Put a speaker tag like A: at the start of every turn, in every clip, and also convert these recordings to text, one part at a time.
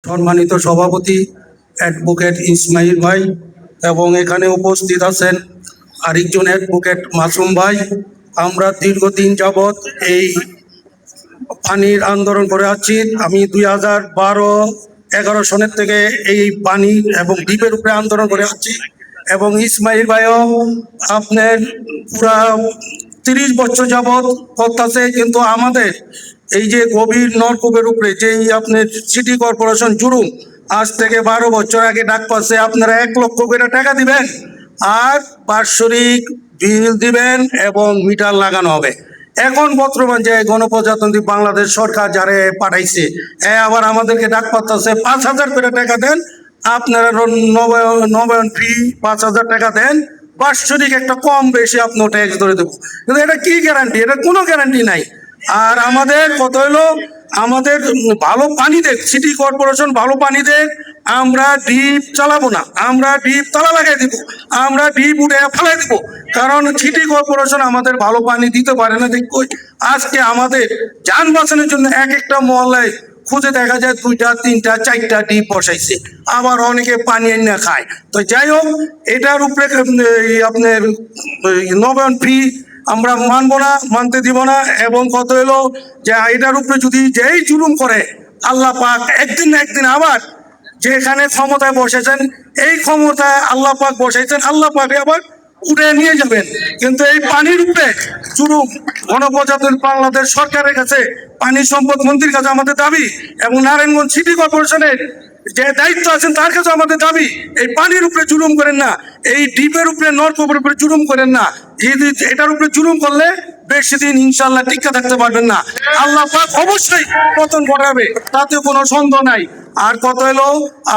A: সম্মানিত সভাপতি অ্যাডভোকেট ইসমাইল ভাই এবং এখানে উপস্থিত আছেন আরেকজন অ্যাডভোকেট মাসুম ভাই। আমরা দীর্ঘদিন যাবৎ এই পানির আন্দোলন করে আছি। আমি 2012-11 সনের থেকে এই পানি এবং দ্বীপের উপরে আন্দোলন করে আছি এবং ইসমাইল ভাইও আপনার পুরা 30 বছর যাবৎ করতেছে। কিন্তু আমাদের এই যে গভীর নলকূপের উপরে যেই আপনার সিটি কর্পোরেশন জুরুম আজ থেকে 12 বছর আগে ডাক পাচ্ছে, আপনারা 1 লক্ষ করে টাকা দিবেন আর বাৎসরিক বিল দিবেন এবং মিটার লাগানো হবে। এখন বর্তমান যে গণপ্রজাতন্ত্রী বাংলাদেশ সরকার যারে পাঠাইছে আবার আমাদেরকে ডাক পাঠাচ্ছে 5,000 করে টাকা দেন, আপনারা নবায়ন ফি 5,000 টাকা দেন, বাৎসরিক একটা কম বেশি আপনার ট্যাক্স ধরে দেবো। কিন্তু এটা কি গ্যারান্টি? এটা কোনো গ্যারান্টি নাই। আর আমাদের কত হলো, আমাদের ভালো পানি দেখ, সিটি কর্পোরেশন ভালো পানি দেখ, আমরা ডিপ চালাবো না, আমরা ডিপ তালা লাগাই দিব, আমরা ডিপ উঠে ফেলাই দিব। কারণ সিটি কর্পোরেশন আমাদের ভালো পানি দিতে পারে না। দেখো আজকে আমাদের যান বাঁচানোর জন্য এক একটা মহল্লায় খুঁজে দেখা যায় 2টা 3টা 4টা ডিপ বসাইছে, আবার অনেকে পানি এনে খায়। তো যাই হোক, এটার উপরে আপনার নবায়ন ফি আমরা মানবো না, মানতে দিব না। এবং কত হলো যে এটার উপরে যদি যেই জুলুম করে আল্লাহ পাক একদিন না একদিন আবার যেখানে ক্ষমতায় বসেছেন, এই ক্ষমতায় আল্লাহ পাক বসাইছেন, আল্লাহ পাকে আবার উঠে নিয়ে যাবেন। কিন্তু এই পানির উপরে জুলুম গণপ্রজাতন্ত্রী বাংলাদেশ সরকারের কাছে, পানি সম্পদ মন্ত্রীর কাছে আমাদের দাবি এবং নারায়ণগঞ্জ সিটি কর্পোরেশনের যে দায়িত্ব আছেন তার কাছে আমাদের দাবি, এই পানির উপরে জুলুম করেন না, এই দ্বীপের উপরে নলকূপের উপরে জুলুম করেন না। এটার উপরে জুলুম করলে বেশি দিন ইনশাল্লাহ টিকে থাকতে পারবেন না। আল্লাহ পাক অবশ্যই পতন ঘটাবে, তাতে কোনো সন্দেহ নাই। আর কত হলো,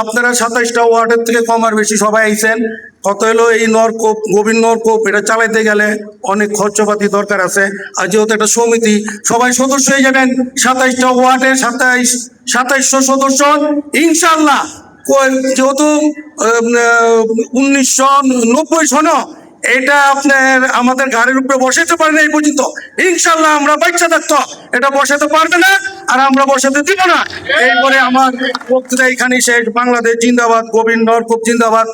A: আপনারা 27টা ওয়ার্ডের থেকে কম আর বেশি সবাই আইছেন। কত হলো, এই নলকূপ গভীর নলকূপ এটা চালাইতে গেলে অনেক খরচপাতি দরকার আছে। আর যেহেতু একটা সমিতি, সবাই সদস্য হয়ে যাবেন। 27টা ওয়ার্ডের 2700 সদস্য ইনশাল্লাহ। যেহেতু 1990 সন এটা আপনার আমাদের ঘাড়ের উপরে বসাতে পারে না এই পর্যন্ত, ইনশাল্লাহ আমরা বাচ্চা থাকতো এটা বসাতে পারবে না আর আমরা বসাতে দিব না। এরপরে আমার বক্তৃতা এখানে শেষ। বাংলাদেশ জিন্দাবাদ, গোবিন্দ নলকূপ জিন্দাবাদ।